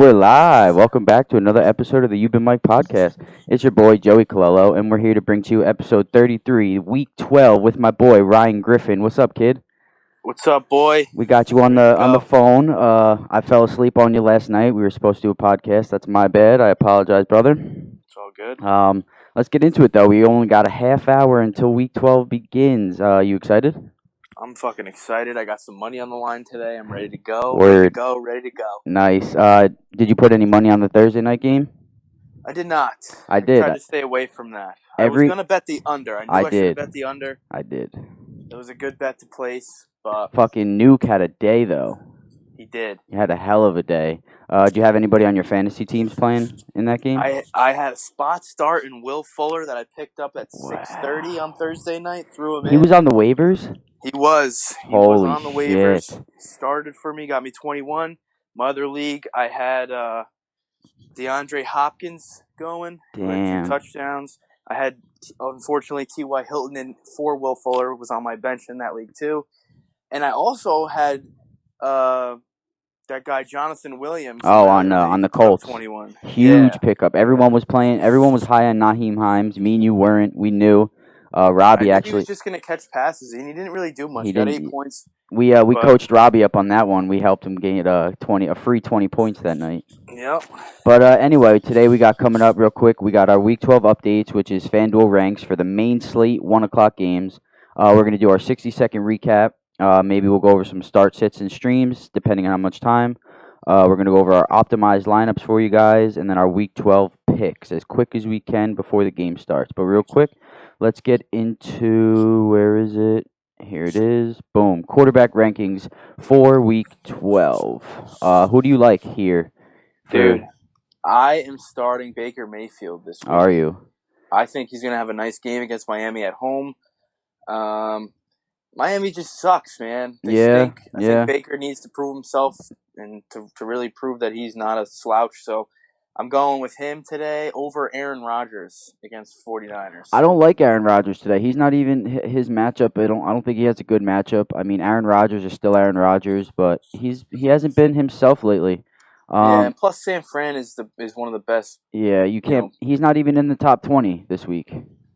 we're live. Welcome back to another episode of the You've Been Mike podcast. It's your boy Joey Colello, and we're here to bring to you episode 33, week 12, with my boy Ryan Griffin. What's up, kid? What's up, boy? We got you on the phone. I fell asleep on you last night. We were supposed to do a podcast. That's my bad. I apologize, brother. It's all good. Let's get into it though. We only got a half hour until week 12 begins. You excited? I'm fucking excited. I got some money on the line today. I'm ready to go. Word. Ready to go. Nice. Did you put any money on the Thursday night game? I did not. I did. Tried to stay away from that. I was going to bet the under. I knew I should have bet the under. I did. It was a good bet to place, but... Fucking Nuke had a day, though. He did. He had a hell of a day. Do you have anybody on your fantasy teams playing in that game? I had a spot start in Will Fuller that I picked up at 6:30 on Thursday night. Threw him in. He was on the waivers? He was. He Holy was on the waivers. Shit. Started for me, got me 21. My other league, I had DeAndre Hopkins going. Damn. 2 touchdowns. I had, unfortunately, T.Y. Hilton and for Will Fuller was on my bench in that league too. And I also had that guy Jonathan Williams. Oh, on the Colts. 21. Huge pickup. Everyone was playing. Everyone was high on Naheem Hines. Me and you weren't. We knew. Robbie actually. He was just going to catch passes, and he didn't really do much. He got 8 points. We coached Robbie up on that one. We helped him gain a free 20 points that night. Yep. But anyway, today we got coming up real quick. We got our Week 12 updates, which is FanDuel ranks for the main slate 1 o'clock games. We're gonna do our 60-second recap. Maybe we'll go over some start sits and streams, depending on how much time. We're gonna go over our optimized lineups for you guys, and then our Week 12 picks as quick as we can before the game starts. But real quick, let's get into where is it? Here it is. Boom. Quarterback rankings for Week 12. Who do you like here? Dude, I am starting Baker Mayfield this week. Are you? I think he's going to have a nice game against Miami at home. Miami just sucks, man. They stink. I think Baker needs to prove himself and to really prove that he's not a slouch. So I'm going with him today over Aaron Rodgers against 49ers. I don't like Aaron Rodgers today. He's not even his matchup. I don't think he has a good matchup. I mean, Aaron Rodgers is still Aaron Rodgers, but he hasn't been himself lately. And plus San Fran is one of the best. Yeah, you can't. He's not even in the top 20 this week.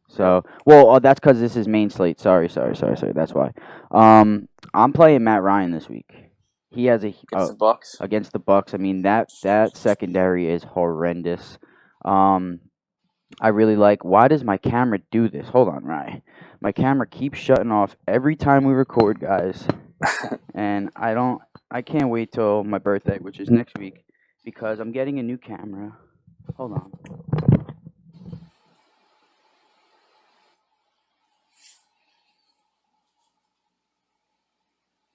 So, that's because this is main slate. Sorry. That's why. I'm playing Matt Ryan this week. He has against the Bucks. Against the Bucks. I mean that secondary is horrendous. I really like. Why does my camera do this? Hold on, Ryan. My camera keeps shutting off every time we record, guys. And I can't wait till my birthday, which is next week, because I'm getting a new camera. Hold on.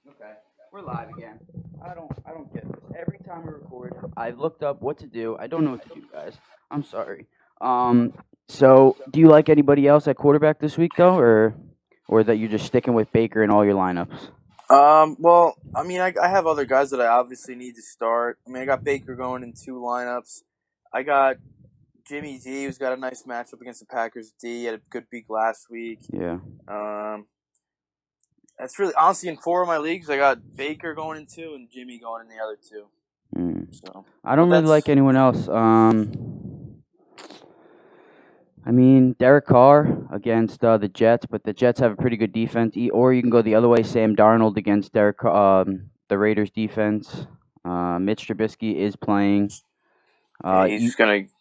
Okay, we're live again. I don't get this. Every time we record, I looked up what to do. I don't know what to do, guys. I'm sorry. So do you like anybody else at quarterback this week though, or that you're just sticking with Baker in all your lineups? Well, I mean, I have other guys that I obviously need to start. I mean, I got Baker going in 2 lineups. I got Jimmy D, who's got a nice matchup against the Packers D. He had a good week last week. Yeah. That's really, honestly, in 4 of my leagues, I got Baker going in 2 and Jimmy going in the other 2. So I don't really like anyone else. I mean, Derek Carr against the Jets, but the Jets have a pretty good defense. Or you can go the other way, Sam Darnold against the Raiders defense. Mitch Trubisky is playing. He's going to...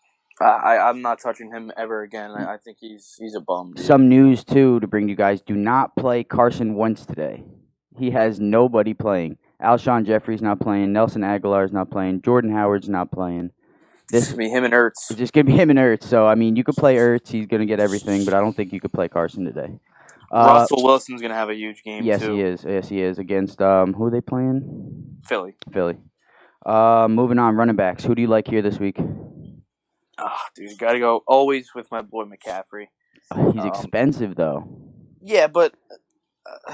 I'm not touching him ever again. I think he's a bum. Dude. Some news, too, to bring you guys. Do not play Carson Wentz today. He has nobody playing. Alshon Jeffrey's not playing. Nelson Aguilar's not playing. Jordan Howard's not playing. This is going to be him and Ertz. It's just going to be him and Ertz. So, I mean, you could play Ertz. He's going to get everything, but I don't think you could play Carson today. Russell Wilson's going to have a huge game, yes, too. Yes, he is. Against, who are they playing? Philly. Moving on, running backs. Who do you like here this week? Dude, you got to go always with my boy McCaffrey. He's expensive, though. Yeah, but...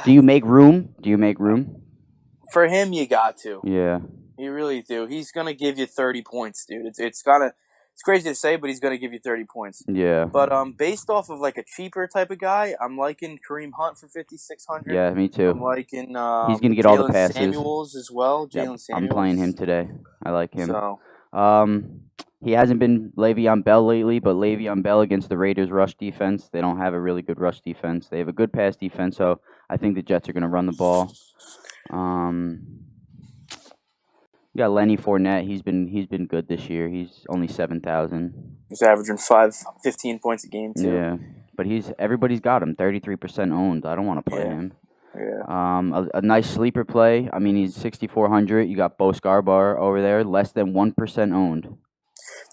do you make room? For him, you got to. Yeah. You really do. He's going to give you 30 points, dude. It's crazy to say, but he's going to give you 30 points. Yeah. But based off of like a cheaper type of guy, I'm liking Kareem Hunt for 5,600. Yeah, me too. I'm liking he's going to get all the passes. Samuels as well. Jalen Samuels. I'm playing him today. I like him. So He hasn't been Le'Veon Bell lately, but Le'Veon Bell against the Raiders' rush defense, they don't have a really good rush defense. They have a good pass defense, so I think the Jets are going to run the ball. You got Lenny Fournette. He's been good this year. He's only 7,000. He's averaging 15 points a game too. Yeah, but everybody's got him. 33% owned. I don't want to play him. Yeah. A nice sleeper play. I mean, he's 6,400. You got Bo Scarborough over there, less than 1% owned.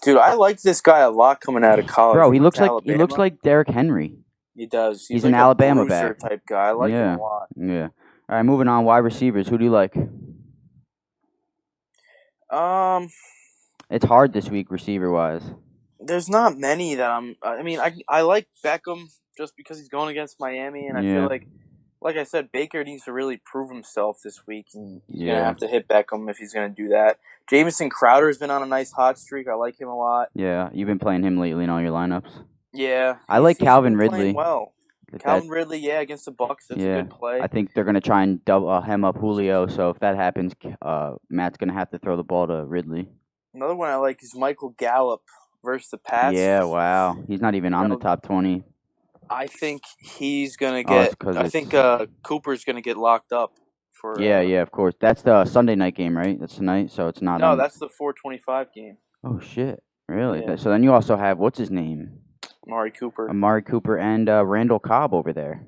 Dude, I liked this guy a lot coming out of college. Bro, he went to looks like Derrick Henry. He does. He's like an a Alabama bruiser back type guy. I like him a lot. Yeah. All right, moving on. Wide receivers. Who do you like? It's hard this week, receiver wise. There's not many that I mean, I like Beckham just because he's going against Miami, and I feel like I said, Baker needs to really prove himself this week, and he's gonna have to hit Beckham if he's gonna do that. Jamison Crowder's been on a nice hot streak. I like him a lot. Yeah, you've been playing him lately in all your lineups. Yeah, I like Calvin Ridley. Well, Calvin Ridley, against the Bucs, that's a good play. I think they're gonna try and double hem up Julio. So if that happens, Matt's gonna have to throw the ball to Ridley. Another one I like is Michael Gallup versus the Pats. Yeah, wow, he's not even on the top 20. I think he's gonna get. I think Cooper's gonna get locked up for. Yeah, of course. That's the Sunday night game, right? That's tonight, so it's not. No, that's the 4:25 game. Oh shit! Really? Yeah. So then you also have what's his name? Amari Cooper and Randall Cobb over there.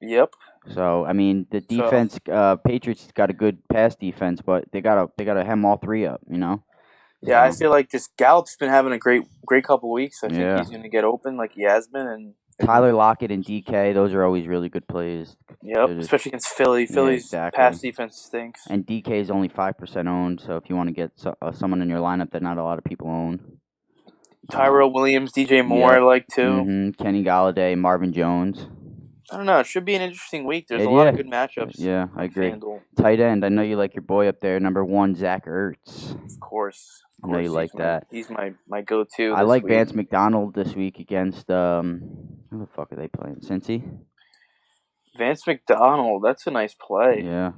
Yep. So I mean, the defense, Patriots got a good pass defense, but they gotta hem all three up, you know. Yeah, I feel like this Gallup's been having a great couple weeks. I think he's gonna get open like he has been, and Tyler Lockett and DK, those are always really good plays. Yep, especially against Philly. Philly's pass defense stinks. And DK is only 5% owned, so if you want to get someone in your lineup that not a lot of people own. Tyrell Williams, DJ Moore, I like too. Kenny Galladay, Marvin Jones. I don't know. It should be an interesting week. There's a lot of good matchups. Yeah, I agree. Tight end. I know you like your boy up there, number 1, Zach Ertz. Of course. I know you like that. He's my go-to. I like Vance McDonald this week against who the fuck are they playing? Cincy. Vance McDonald. That's a nice play. Yeah,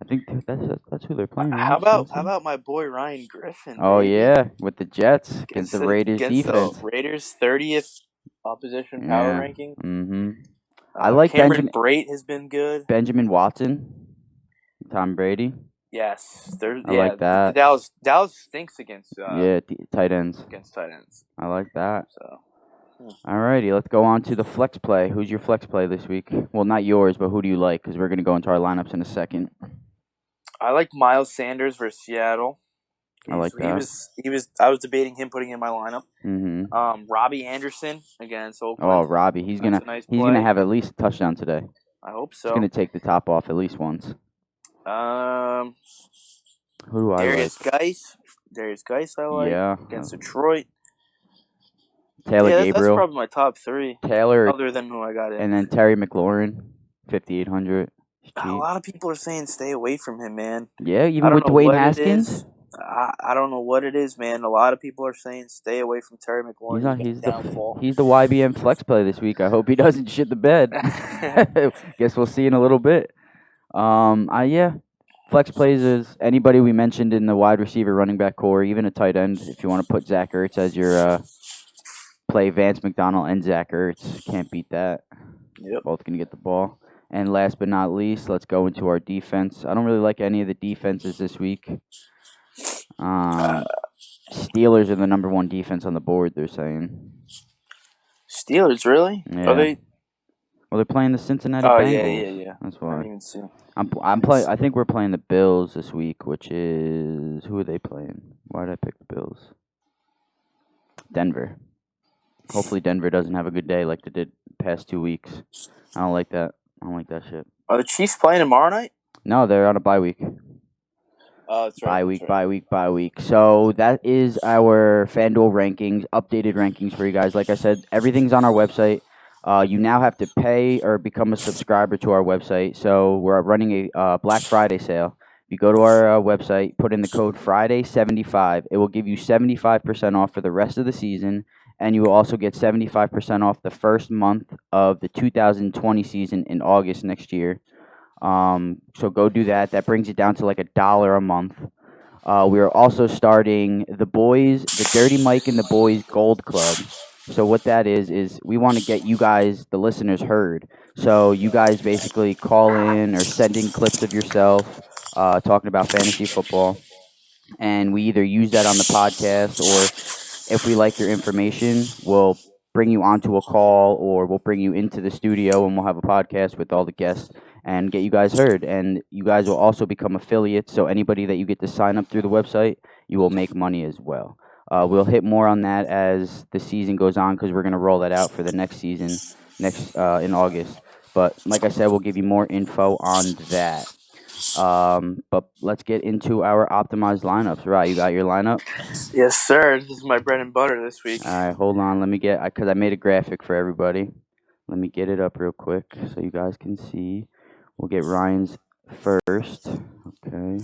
I think that's who they're playing. How about my boy Ryan Griffin? Oh yeah, with the Jets against the Raiders defense. The Raiders 30th opposition power ranking. Mm-hmm. I like Cameron Brate has been good. Benjamin Watson, Tom Brady. Yes, I like that. Dallas stinks against tight ends. Against tight ends. I like that. So, alrighty, let's go on to the flex play. Who's your flex play this week? Well, not yours, but who do you like? Because we're gonna go into our lineups in a second. I like Miles Sanders versus Seattle. I like that. I was debating him putting in my lineup. Mm-hmm. Robbie Anderson against Oakland. Oh, Robbie, he's gonna have at least a touchdown today. I hope so. He's gonna take the top off at least once. Who do I like? Darius Geis, I like. Yeah. Against Detroit. Taylor Gabriel. That's probably my top 3. Taylor. Other than who I got in. And then Terry McLaurin, 5,800. A lot of people are saying stay away from him, man. Yeah, even with Dwayne Haskins. I don't know what it is, man. A lot of people are saying stay away from Terry McLaurin. He's the YBM flex play this week. I hope he doesn't shit the bed. Guess we'll see in a little bit. Flex plays is anybody we mentioned in the wide receiver, running back core, even a tight end. If you want to put Zach Ertz as your play, Vance McDonald and Zach Ertz, can't beat that. Yep. Both gonna get the ball. And last but not least, let's go into our defense. I don't really like any of the defenses this week. Steelers are the number 1 defense on the board, they're saying. Steelers, really? Yeah. Are they? Well, they're playing the Cincinnati Bengals. Yeah. That's why. I didn't even see. I think we're playing the Bills this week, which is who are they playing? Why did I pick the Bills? Denver. Hopefully Denver doesn't have a good day like they did the past 2 weeks. I don't like that. I don't like that shit. Are the Chiefs playing tomorrow night? No, they're on a bye week. Oh, that's right. Bye week. So that is our FanDuel rankings, updated rankings for you guys. Like I said, everything's on our website. You now have to pay or become a subscriber to our website. So we're running a Black Friday sale. You go to our website, put in the code Friday75. It will give you 75% off for the rest of the season, and you will also get 75% off the first month of the 2020 season in August next year. So go do that. That brings it down to like $1 a month. We are also starting the Dirty Mike and the Boys Gold Club. So what that is we want to get you guys, the listeners, heard. So you guys basically call in or send in clips of yourself talking about fantasy football, and we either use that on the podcast, or if we like your information, we'll bring you onto a call, or we'll bring you into the studio and we'll have a podcast with all the guests and get you guys heard. And you guys will also become affiliates. So anybody that you get to sign up through the website, you will make money as well. We'll hit more on that as the season goes on, because we're going to roll that out for the next season in August. But like I said, we'll give you more info on that. But let's get into our optimized lineups. Right, you got your lineup? Yes, sir. This is my bread and butter this week. All right, hold on. Let me get, because I made a graphic for everybody. Let me get it up real quick so you guys can see. We'll get Ryan's first. Okay.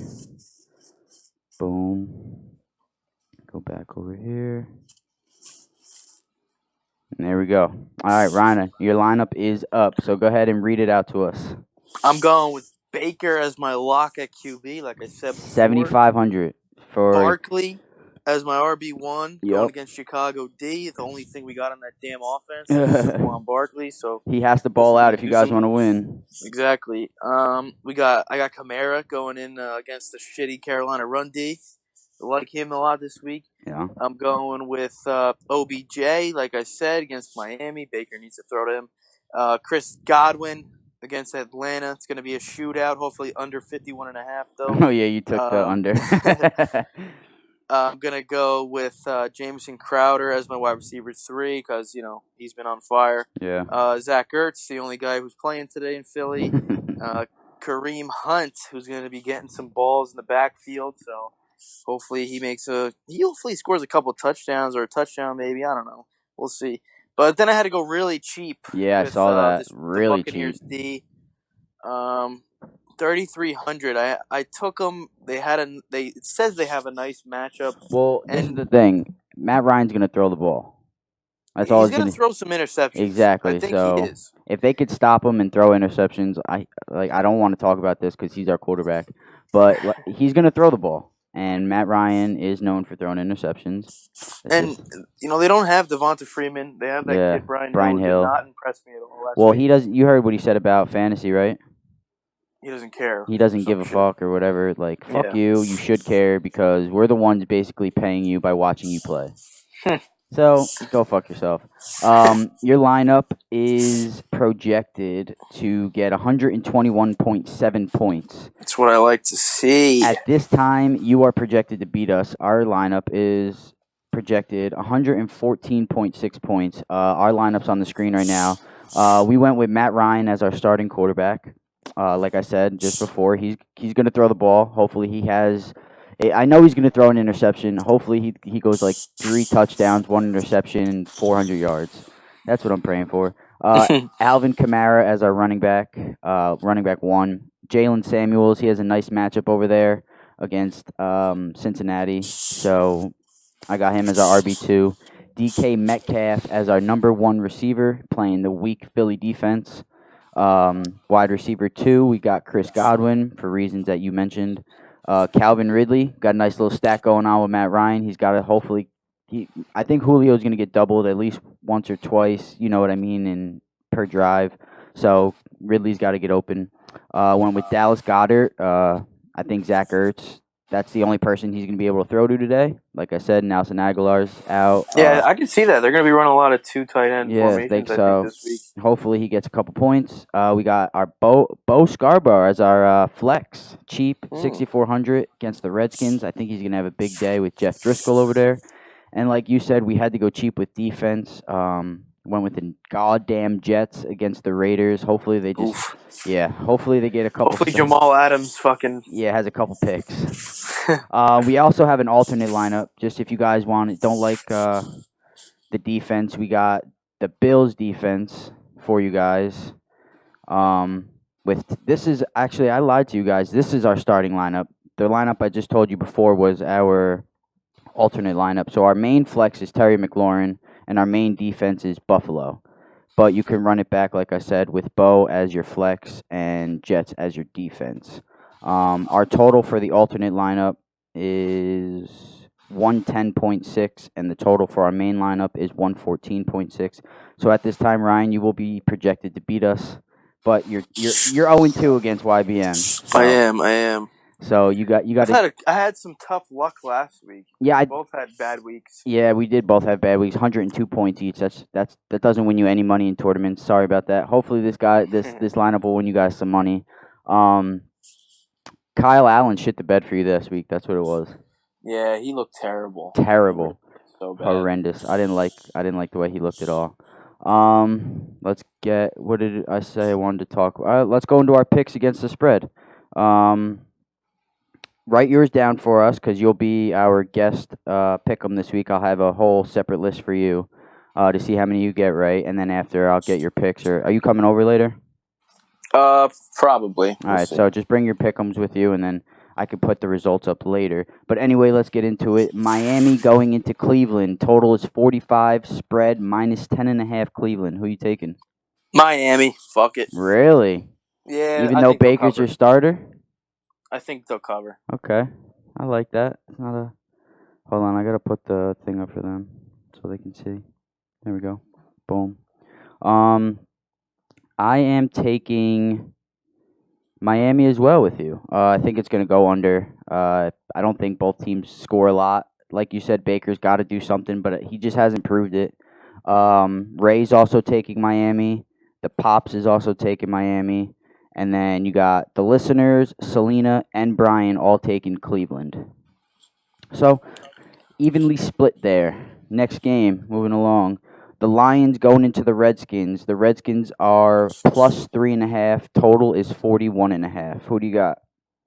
Boom. Go back over here. And there we go. All right, Ryan, your lineup is up. So go ahead and read it out to us. I'm going with Baker as my lock at QB, like I said before. 7,500 for Barkley as my RB1 Yep. going against Chicago D. The only thing we got on that damn offense is Saquon Barkley, so he has to ball out if you guys want to win. Exactly. I got Kamara going in against the shitty Carolina run D. I like him a lot this week. Yeah. I'm going with OBJ, like I said, against Miami. Baker needs to throw to him. Chris Godwin against Atlanta. It's going to be a shootout, hopefully under 51.5, though. Oh, yeah, you took the under. I'm going to go with Jamison Crowder as my wide receiver 3 because, he's been on fire. Yeah. Zach Ertz, the only guy who's playing today in Philly. Kareem Hunt, who's going to be getting some balls in the backfield. So hopefully he scores a couple touchdowns or a touchdown maybe. I don't know. We'll see. But then I had to go really cheap. Yeah, with, I saw that. the Really Buccaneers cheap. D. 3,300. I took them. It says they have a nice matchup. Well, this is the thing. Matt Ryan's gonna throw the ball. That's all he's gonna throw some interceptions. Exactly. I think so he is. If they could stop him and throw interceptions, I don't want to talk about this because he's our quarterback, but he's gonna throw the ball. And Matt Ryan is known for throwing interceptions. They don't have Devonta Freeman. They have that kid Brian Hill. Did not impress me at all last week. He doesn't. You heard what he said about fantasy, right? He doesn't care. He doesn't give a fuck or whatever. Like, fuck you. You should care because we're the ones basically paying you by watching you play. So, go fuck yourself. Your lineup is projected to get 121.7 points. That's what I like to see. At this time, you are projected to beat us. Our lineup is projected 114.6 points. Our lineup's on the screen right now. We went with Matt Ryan as our starting quarterback. Like I said just before, he's going to throw the ball. Hopefully he has... I know he's going to throw an interception. Hopefully he goes like 3 touchdowns, 1 interception, and 400 yards. That's what I'm praying for. Alvin Kamara as our running back 1. Jalen Samuels, he has a nice matchup over there against Cincinnati. So I got him as our RB2. DK Metcalf as our number 1 receiver, playing the weak Philly defense. Wide receiver 2, we got Chris Godwin for reasons that you mentioned. Calvin Ridley, got a nice little stack going on with Matt Ryan. He's got to hopefully... I think Julio's going to get doubled at least once or twice, you know what I mean, per drive. So Ridley's got to get open. Went with Dallas Goedert. I think Zach Ertz, that's the only person he's going to be able to throw to today. Like I said, Nelson Aguilar's out. Yeah, I can see that. They're going to be running a lot of 2 tight end formations, I think this week. Hopefully he gets a couple points. We got our Bo Scarborough as our flex. Cheap, 6,400 against the Redskins. I think he's going to have a big day with Jeff Driscoll over there. And like you said, we had to go cheap with defense. Went with the goddamn Jets against the Raiders. Hopefully they just... Oof. Yeah, hopefully they get a couple... Hopefully Jamal Adams fucking... Yeah, has a couple picks. We also have an alternate lineup, just if you guys don't like the defense. We got the Bills defense for you guys. This is... Actually, I lied to you guys. This is our starting lineup. The lineup I just told you before was our alternate lineup. So our main flex is Terry McLaurin, and our main defense is Buffalo. But you can run it back, like I said, with Bo as your flex and Jets as your defense. Our total for the alternate lineup is 110.6, and the total for our main lineup is 114.6. So at this time, Ryan, you will be projected to beat us, but you're 0-2 against YBN. So, I am. So you got I had some tough luck last week. Yeah, We both had bad weeks. Yeah, we did both have bad weeks. 102 points each. That doesn't win you any money in tournaments. Sorry about that. Hopefully this lineup will win you guys some money. Kyle Allen shit the bed for you this week. That's what it was. Yeah, he looked terrible. Terrible. So bad. Horrendous. I didn't like the way he looked at all. Let's get, what did I say I wanted to talk about? Let's go into our picks against the spread. Write yours down for us because you'll be our guest pick'em this week. I'll have a whole separate list for you to see how many you get right, and then after I'll get your picks. Or are you coming over later? Probably. All right, so just bring your pick'ems with you, and then I could put the results up later. But anyway, let's get into it. Miami going into Cleveland. Total is 45. Spread minus 10.5. Cleveland. Who you taking? Miami. Fuck it. Really? Yeah. Even though Baker's your starter? I think they'll cover. Okay, I like that. It's not a. Hold on, I gotta put the thing up for them so they can see. There we go. Boom. I am taking Miami as well with you. I think it's gonna go under. I don't think both teams score a lot. Like you said, Baker's got to do something, but he just hasn't proved it. Ray's also taking Miami. The Pops is also taking Miami. And then you got the listeners, Selena, and Brian all taking Cleveland. So, evenly split there. Next game, moving along. The Lions going into the Redskins. The Redskins are plus 3.5. Total is 41.5. Who do you got?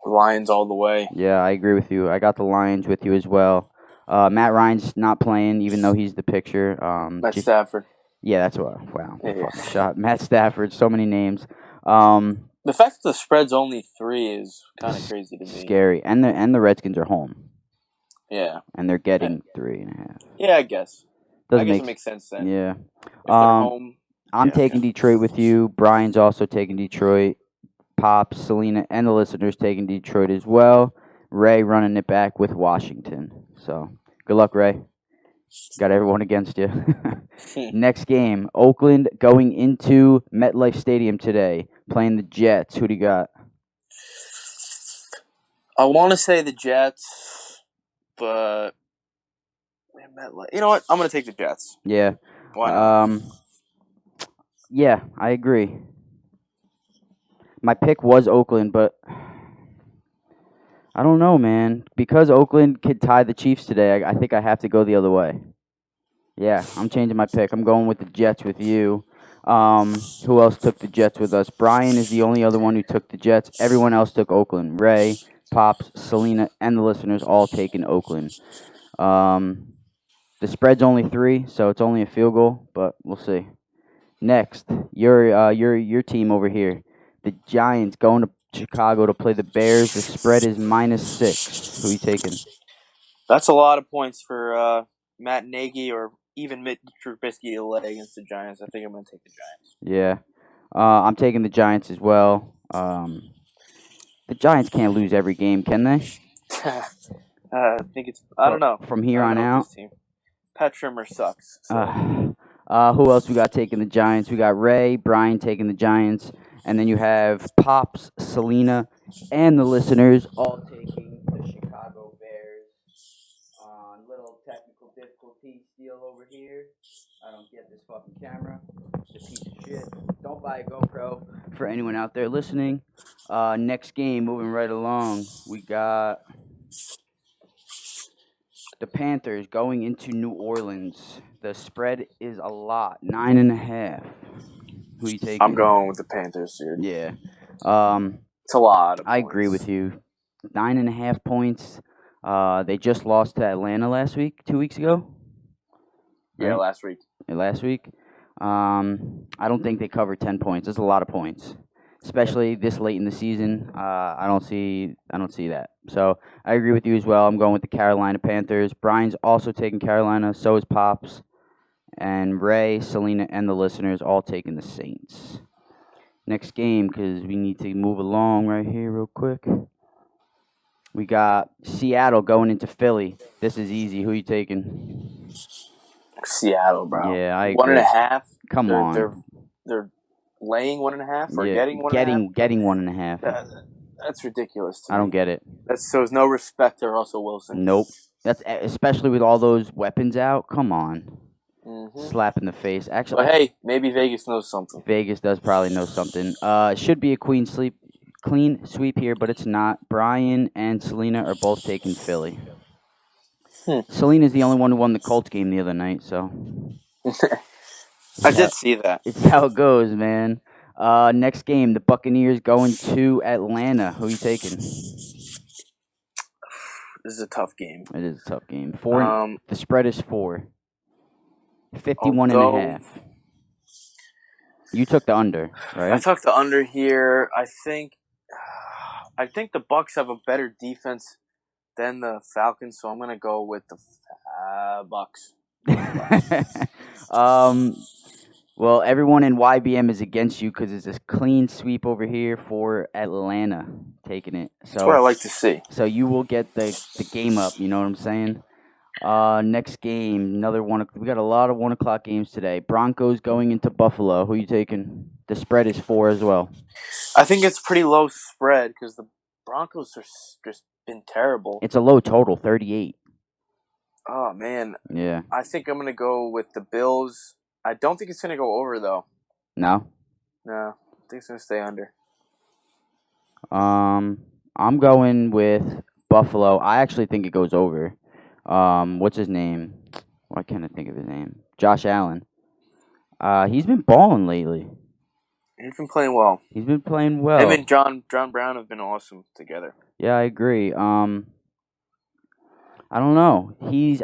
Lions all the way. Yeah, I agree with you. I got the Lions with you as well. Matt Ryan's not playing, even though he's the picture. Matt Stafford. Yeah, that's what. Wow. Yeah. Fucking shot. Matt Stafford. So many names. The fact that the spread's only 3 is kind of crazy to me. Scary. And the Redskins are home. Yeah. And they're getting 3.5. Yeah, I guess. Doesn't it makes sense then. Yeah. If they're home. I'm taking Detroit with you. Brian's also taking Detroit. Pops, Selena, and the listeners taking Detroit as well. Ray running it back with Washington. So, good luck, Ray. Got everyone against you. Next game, Oakland going into MetLife Stadium today, playing the Jets. Who do you got? I want to say the Jets, but MetLife. You know what? I'm going to take the Jets. Yeah. Why not? Yeah, I agree. My pick was Oakland, but I don't know, man. Because Oakland could tie the Chiefs today, I think I have to go the other way. Yeah, I'm changing my pick. I'm going with the Jets with you. Who else took the Jets with us? Brian is the only other one who took the Jets. Everyone else took Oakland. Ray, Pops, Selena, and the listeners all taking Oakland. The spread's only 3, so it's only a field goal, but we'll see. Next, your team over here. The Giants going to Chicago to play the Bears. The spread is -6. Who are you taking? That's a lot of points for Matt Nagy or even Mitch Trubisky to lay against the Giants. I think I'm going to take the Giants. Yeah. I'm taking the Giants as well. The Giants can't lose every game, can they? I think it's... I don't know. From here on out? Pat Trimmer sucks. So. Who else we got taking the Giants? We got Ray, Brian taking the Giants, and then you have Pops, Selena, and the listeners all taking the Chicago Bears. Little technical difficulty deal over here. I don't get this fucking camera. It's a piece of shit. Don't buy a GoPro for anyone out there listening. Next game, moving right along, we got the Panthers going into New Orleans. The spread is a lot, 9.5. Who are you taking? I'm going with the Panthers, dude. Yeah. It's a lot of points. I agree with you. 9.5 points. They just lost to Atlanta last week, 2 weeks ago. Right? Yeah, last week. Last week. I don't think they covered 10 points. That's a lot of points, especially this late in the season. I don't see that. So I agree with you as well. I'm going with the Carolina Panthers. Brian's also taking Carolina. So is Pops, and Ray, Selena, and the listeners all taking the Saints. Next game, because we need to move along right here real quick. We got Seattle going into Philly. This is easy. Who you taking? Seattle, bro. Yeah, I 1.5. agree. Come on. They're laying 1.5 or Yeah, getting 1.5. getting 1.5. That's ridiculous to I don't me. get it. There's no respect to Russell Wilson. Nope. That's especially with all those weapons out. Come on. Mm-hmm. Slap in the face. Actually, But hey, maybe Vegas knows something. Vegas does probably know something. It should be a clean sweep here, but it's not. Brian and Selena are both taking Philly. Selena's the only one who won the Colts game the other night, so I did see that. it's how it goes, man. Next game, the Buccaneers going to Atlanta. Who you taking? This is a tough game. It is a tough game. The spread is 4. 51 I'll and a half. You took the under, right? I took the under here. I think the Bucs have a better defense than the Falcons, so I'm gonna go with the Bucs. Well, everyone in YBM is against you because it's a clean sweep over here for Atlanta taking it. So that's what I like to see. So you will get the game up. You know what I'm saying? Next game, another one. We got a lot of 1:00 games today. Broncos going into Buffalo. Who you taking? The spread is 4 as well. I think it's pretty low spread because the Broncos are just been terrible. It's a low total, 38. Oh man. Yeah. I think I'm gonna go with the Bills. I don't think it's gonna go over though. No. I think it's gonna stay under. I'm going with Buffalo. I actually think it goes over. What's his name? Why can't I think of his name? Josh Allen. He's been balling lately. He's been playing well. Him and John Brown have been awesome together. Yeah, I agree. I don't know.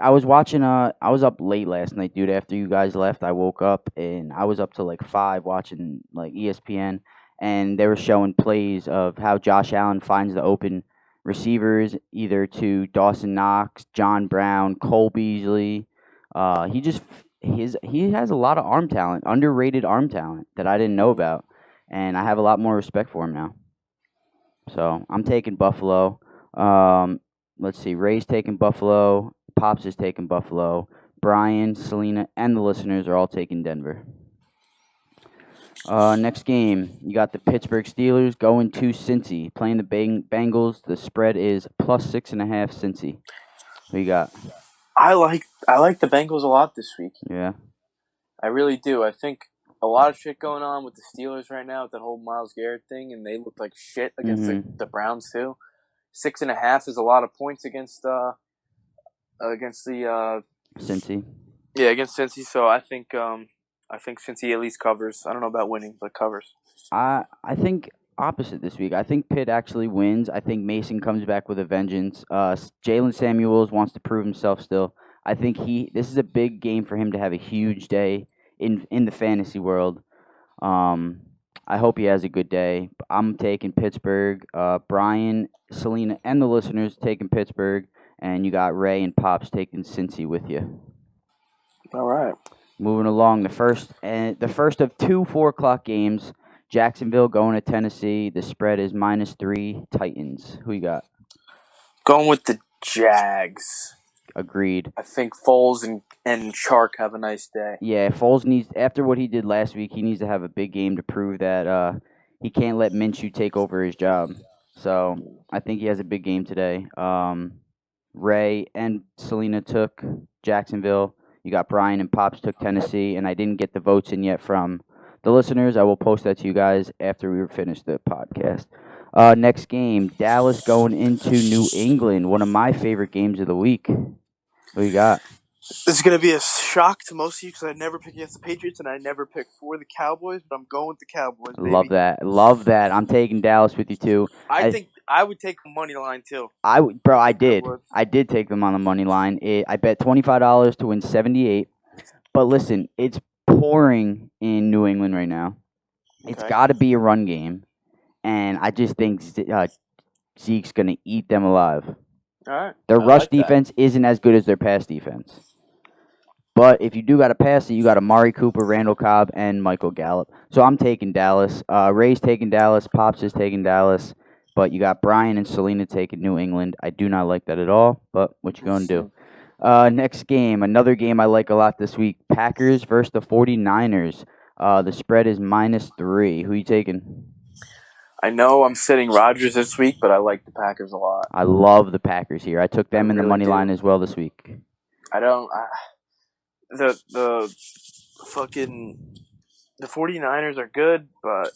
I was watching. I was up late last night, dude. After you guys left, I woke up and I was up till like 5 watching like ESPN, and they were showing plays of how Josh Allen finds the open receivers, either to Dawson Knox, John Brown, Cole Beasley. He has a lot of arm talent, underrated arm talent that I didn't know about, and I have a lot more respect for him now. So I'm taking Buffalo. Let's see. Ray's taking Buffalo. Pops is taking Buffalo. Brian, Selena, and the listeners are all taking Denver. Next game, you got the Pittsburgh Steelers going to Cincy, playing the Bengals. The spread is plus 6.5 Cincy. Who you got? I like the Bengals a lot this week. Yeah. I really do. I think a lot of shit going on with the Steelers right now with that whole Myles Garrett thing, and they look like shit against the Browns too. 6.5 is a lot of points against the Cincy. Yeah, against Cincy. So I think Cincy at least covers. I don't know about winning, but covers. I think opposite this week. I think Pitt actually wins. I think Mason comes back with a vengeance. Jalen Samuels wants to prove himself still. I think this is a big game for him to have a huge day in the fantasy world. I hope he has a good day. I'm taking Pittsburgh. Brian, Selena, and the listeners taking Pittsburgh, and you got Ray and Pops taking Cincy with you. All right. Moving along, the first of 2 4:00 games. Jacksonville going to Tennessee. The spread is -3 Titans. Who you got? Going with the Jags. Agreed. I think Foles and Chark have a nice day. Yeah, Foles needs, after what he did last week, he needs to have a big game to prove that he can't let Minshew take over his job. So I think he has a big game today. Ray and Selena took Jacksonville. You got Brian and Pops took Tennessee, and I didn't get the votes in yet from the listeners. I will post that to you guys after we finish the podcast. Next game, Dallas going into New England. One of my favorite games of the week. What you got? This is going to be a shock to most of you because I never pick against the Patriots and I never pick for the Cowboys, but I'm going with the Cowboys, baby. Love that. I'm taking Dallas with you too. I think I would take the money line too. I did take them on the money line. I bet $25 to win 78. But listen, it's pouring in New England right now. Okay. It's got to be a run game, and I just think Zeke's going to eat them alive. All right. Their rush defense isn't as good as their pass defense. But if you do got to pass it, you got Amari Cooper, Randall Cobb, and Michael Gallup. So I'm taking Dallas. Ray's taking Dallas. Pops is taking Dallas. But you got Brian and Selena taking New England. I do not like that at all, but what you going to do? Next game, another game I like a lot this week. Packers versus the 49ers. The spread is -3. Who you taking? I know I'm sitting Rodgers this week, but I like the Packers a lot. I love the Packers here. I took them in the really money do. line as well this week. The 49ers are good, but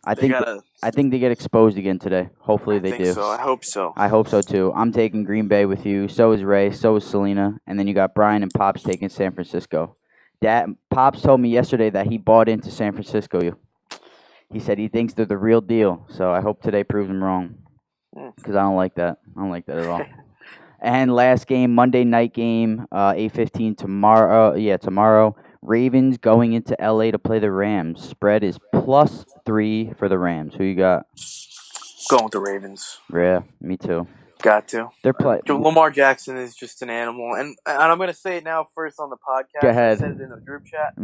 I think they get exposed again today. Hopefully they do. So. I hope so. I hope so too. I'm taking Green Bay with you. So is Ray. So is Selena. And then you got Brian and Pops taking San Francisco. Pops told me yesterday that he bought into San Francisco. He said he thinks they're the real deal. So I hope today proves him wrong. Because I don't like that. I don't like that at all. And last game, Monday night game, 8:15 tomorrow. Tomorrow. Ravens going into LA to play the Rams. Spread is +3 for the Rams. Who you got? Going with the Ravens. Yeah, me too. Got to. They're playing. Lamar Jackson is just an animal, and I'm going to say it now first on the podcast. Go ahead. I said it in the group chat.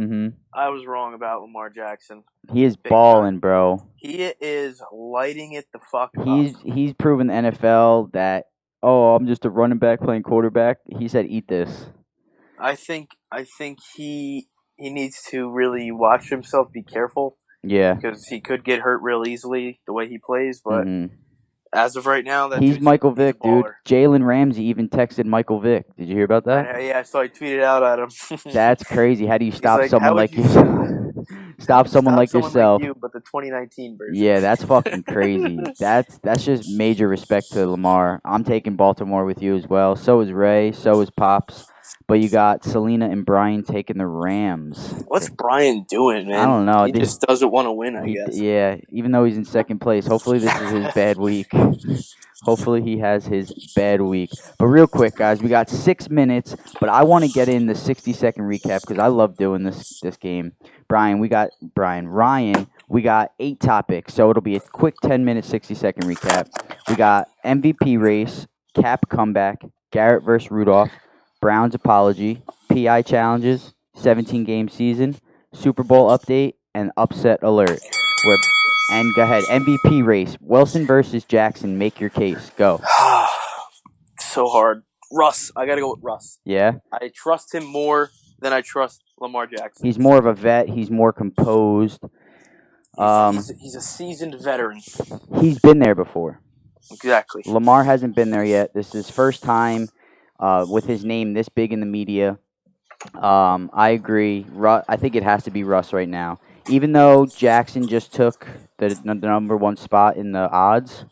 I was wrong about Lamar Jackson. He is balling, bro. He is lighting it the fuck up. He's proven the NFL that I'm just a running back playing quarterback. He said, "Eat this." I think he needs to really watch himself, be careful. Yeah. Because he could get hurt real easily the way he plays, but as of right now, he's Michael Vick, dude. Jalen Ramsey even texted Michael Vick. Did you hear about that? Yeah, I saw he tweeted out at him. That's crazy. How do you stop someone like yourself? Stop someone like yourself. Like you, but the 2019 version. Yeah, that's fucking crazy. That's just major respect to Lamar. I'm taking Baltimore with you as well. So is Ray. So is Pops. But you got Selena and Brian taking the Rams. What's Brian doing, man? I don't know. He just doesn't want to win, I guess. Yeah, even though he's in second place. Hopefully this is his bad week. Hopefully he has his bad week. But real quick, guys, we got 6 minutes, but I want to get in the 60-second recap because I love doing this game. Ryan, we got 8 topics, so it'll be a quick 10-minute, 60-second recap. We got MVP race, Cap comeback, Garrett versus Rudolph, Browns apology, PI challenges, 17-game season, Super Bowl update, and upset alert. And go ahead, MVP race, Wilson versus Jackson. Make your case. Go. So hard. Russ. I got to go with Russ. Yeah? I trust him more than I trust Lamar Jackson. He's more of a vet. He's more composed. He's a seasoned veteran. He's been there before. Exactly. Lamar hasn't been there yet. This is his first time with his name this big in the media. I agree. I think it has to be Russ right now. Even though Jackson just took the number 1 spot in the odds,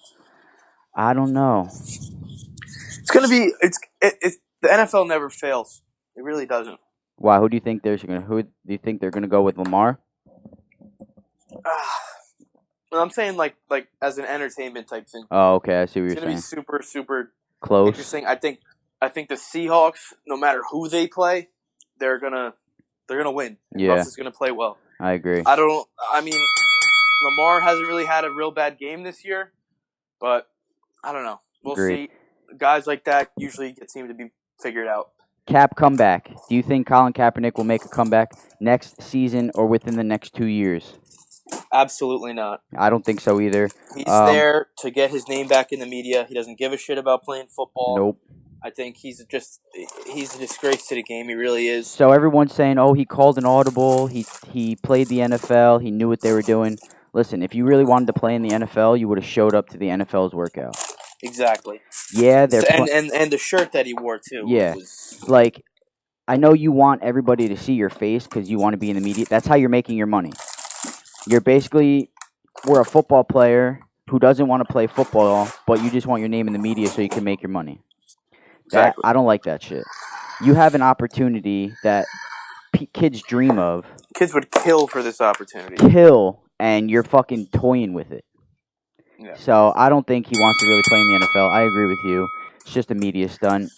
I don't know. It's gonna be. It's the NFL never fails. It really doesn't. Why? Who do you think they're gonna go with Lamar? Well, I'm saying like as an entertainment type thing. Oh, okay. I see what you're saying. It's gonna be super, super close. Interesting. I think the Seahawks, no matter who they play, they're gonna win. Yeah. Russ is gonna play well. I agree. I mean, Lamar hasn't really had a real bad game this year, but I don't know. We'll see. Guys like that usually seem to be figured out. Cap comeback. Do you think Colin Kaepernick will make a comeback next season or within the next 2 years? Absolutely not. I don't think so either. He's there to get his name back in the media. He doesn't give a shit about playing football. Nope. I think he's a disgrace to the game. He really is. So everyone's saying, he called an audible. He played the NFL. He knew what they were doing. Listen, if you really wanted to play in the NFL, you would have showed up to the NFL's workout. Exactly. Yeah, and the shirt that he wore too. Yeah, I know you want everybody to see your face because you want to be in the media. That's how you're making your money. We're a football player who doesn't want to play football, but you just want your name in the media so you can make your money. Exactly. I don't like that shit. You have an opportunity that kids dream of. Kids would kill for this opportunity. And you're fucking toying with it. Yeah. So I don't think he wants to really play in the NFL. I agree with you. It's just a media stunt.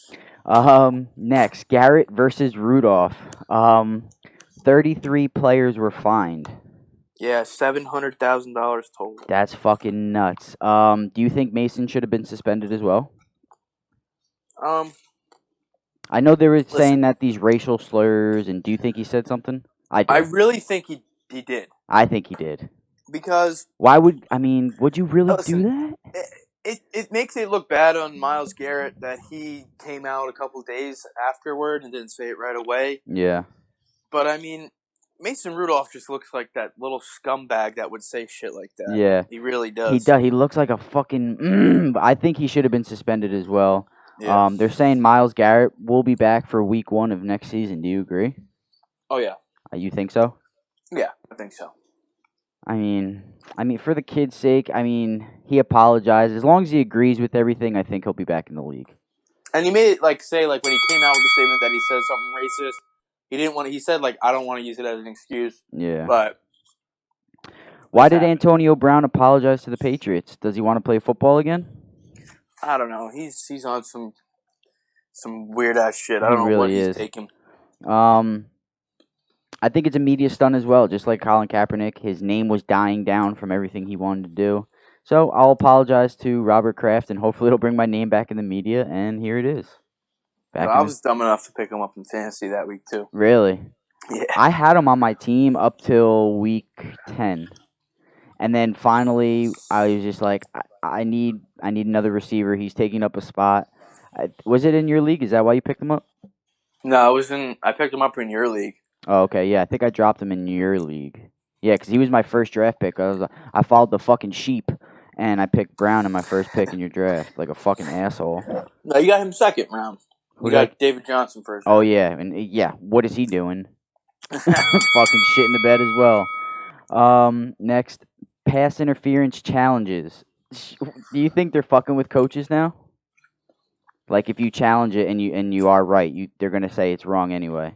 Next, Garrett versus Rudolph. 33 players were fined. Yeah, $700,000 total. That's fucking nuts. Do you think Mason should have been suspended as well? I know they were saying that these racial slurs, and do you think he said something? I really think he did. I think he did. Because would you really do that? it makes it look bad on Myles Garrett that he came out a couple days afterward and didn't say it right away. Yeah. But I mean, Mason Rudolph just looks like that little scumbag that would say shit like that. Yeah. He really does. He does. He looks like a fucking. I think he should have been suspended as well. Yeah. They're saying Myles Garrett will be back for week 1 of next season. Do you agree? Oh yeah. You think so? Yeah, I think so. I mean, for the kid's sake, he apologized. As long as he agrees with everything, I think he'll be back in the league. And he made it say when he came out with the statement that he said something racist. He didn't want. He said I don't want to use it as an excuse. Yeah. But why did Antonio Brown apologize to the Patriots? Does he want to play football again? I don't know. He's on some weird ass shit. I don't know what he's taking. I think it's a media stunt as well, just like Colin Kaepernick. His name was dying down from everything he wanted to do. So I'll apologize to Robert Kraft, and hopefully it'll bring my name back in the media, and here it is. I was dumb enough to pick him up in fantasy that week, too. Really? Yeah. I had him on my team up till week 10. And then finally, I was just like, I need another receiver. He's taking up a spot. Was it in your league? Is that why you picked him up? No, I picked him up in your league. Oh, okay. Yeah, I think I dropped him in your league. Yeah, because he was my first draft pick. I followed the fucking sheep, and I picked Brown in my first pick in your draft, like a fucking asshole. No, you got him second round. You got David Johnson first. Oh, yeah. And what is he doing? Fucking shit in the bed as well. Next, pass interference challenges. Do you think they're fucking with coaches now? Like, if you challenge it and you are right, they're gonna say it's wrong anyway.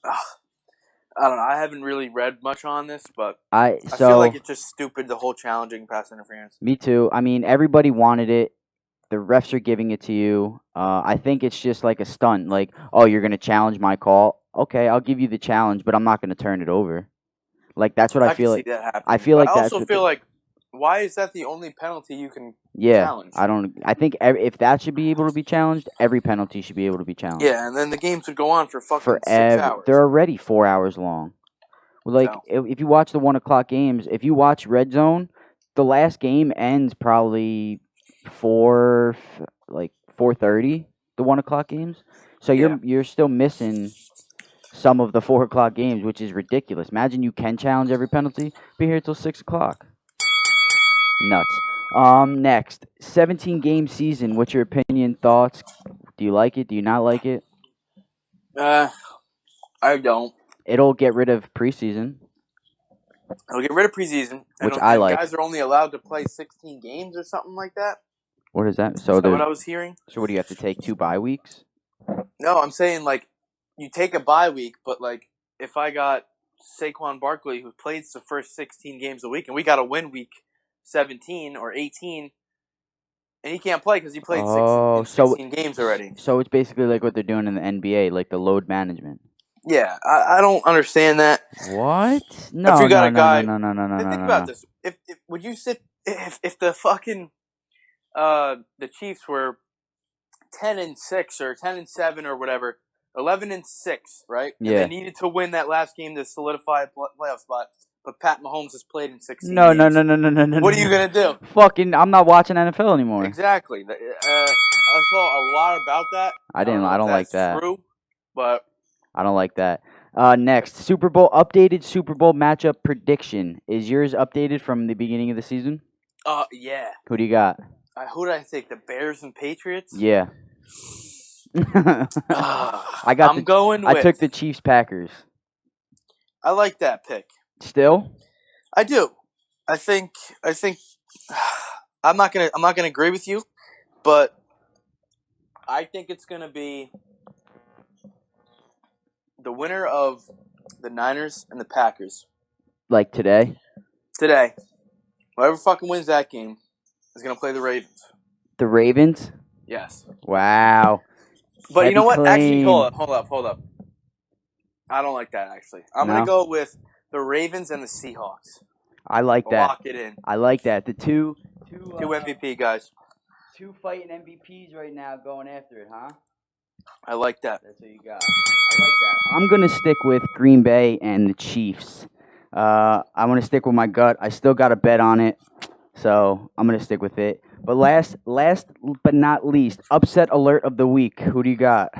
I don't know. I haven't really read much on this, but I feel like it's just stupid, the whole challenging pass interference. Me too. Everybody wanted it. The refs are giving it to you. I think it's just like a stunt. Like, oh, you're going to challenge my call? Okay, I'll give you the challenge, but I'm not going to turn it over. Like, that's what I feel like. I feel like that's. I also feel like, why is that the only penalty you can challenge? I think if that should be able to be challenged, every penalty should be able to be challenged. Yeah, and then the games would go on for fucking 6 hours. They're already 4 hours long. Like, if you watch the 1 o'clock games, if you watch Red Zone, the last game ends probably 4:30. The 1 o'clock games, so you're still missing some of the 4 o'clock games, which is ridiculous. Imagine you can challenge every penalty, be here till 6 o'clock. Nuts. Next, 17-game season. What's your opinion, thoughts? Do you like it? Do you not like it? I don't. It'll get rid of preseason. It'll get rid of preseason, which I like. Guys are only allowed to play 16 games or something like that. What is that? Is that what I was hearing? So what do you have to take 2 bye weeks? No, I'm saying you take a bye week, but if I got Saquon Barkley who played the first 16 games a week, and we got to win week 17 or 18, and he can't play because he played 16 games already. So it's basically like what they're doing in the NBA, like the load management. Yeah, I don't understand that. What? No, if you got no, a guy, no. Think about this. Would you sit if the fucking the Chiefs were 10-6 or 10-7 or whatever, 11-6, right? Yeah. And they needed to win that last game to solidify a playoff spot, but Pat Mahomes has played in 16 No. games. No. What are you gonna do? Fucking, I'm not watching NFL anymore. Exactly. I saw a lot about that. I don't like that. True, but I don't like that. Next, updated Super Bowl matchup prediction. Is yours updated from the beginning of the season? Yeah. Who do you got? Who did I take? The Bears and Patriots? Yeah. I took the Chiefs Packers. I like that pick. Still? I do. I think I'm not gonna agree with you, but I think it's gonna be the winner of the Niners and the Packers. Like today? Today. Whoever fucking wins that game is going to play the Ravens. The Ravens? Yes. Wow. But Heavy you know what? claim. Actually, hold up. I don't like that, actually. I'm going to go with the Ravens and the Seahawks. I like that. Lock it in. I like that. The two MVP guys. 2 fighting MVPs right now going after it, huh? I like that. That's what you got. I like that. I'm going to stick with Green Bay and the Chiefs. I'm going to stick with my gut. I still got a bet on it, so I'm going to stick with it. But last but not least, upset alert of the week. Who do you got?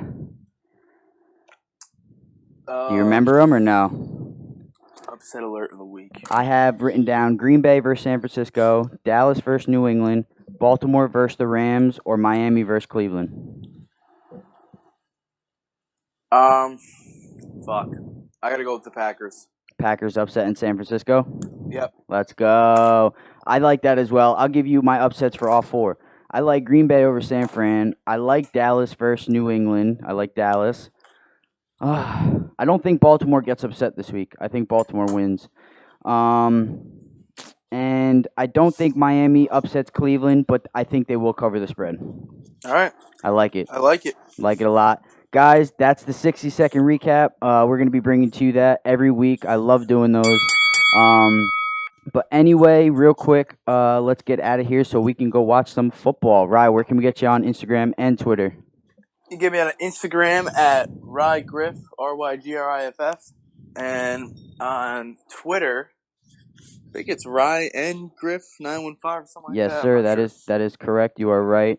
Do you remember them or no? Upset alert of the week. I have written down Green Bay versus San Francisco, Dallas versus New England, Baltimore versus the Rams, or Miami versus Cleveland. Fuck. I gotta go with the Packers. Packers upset in San Francisco. Yep. Let's go. I like that as well. I'll give you my upsets for all four. I like Green Bay over San Fran. I like Dallas versus New England. I like Dallas. I don't think Baltimore gets upset this week. I think Baltimore wins. And I don't think Miami upsets Cleveland, but I think they will cover the spread. All right. I like it. I like it. Like it a lot. Guys, that's the 60-second recap. We're going to be bringing to you that every week. I love doing those. But anyway, real quick, let's get out of here so we can go watch some football. Rye, where can we get you on Instagram and Twitter? You can get me on Instagram at RyGriff, RYGRIFF, and on Twitter, I think it's RyNGriff915 or something like that. Yes, sir. That is correct. You are right.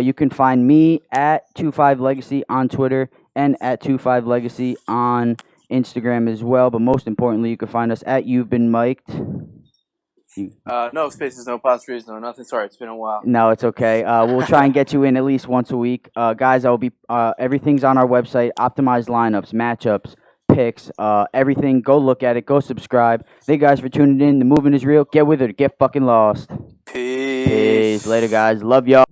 You can find me at 25Legacy on Twitter and at 25Legacy on Instagram as well. But most importantly, you can find us at You've Been Mic'd. No spaces, no apostrophes, no nothing. Sorry, it's been a while. No, it's okay. We'll try and get you in at least once a week. Guys, I'll be everything's on our website. Optimized lineups, matchups, picks, everything. Go look at it. Go subscribe. Thank you guys for tuning in. The movement is real. Get with it. Get fucking lost. Peace. Later, guys. Love y'all.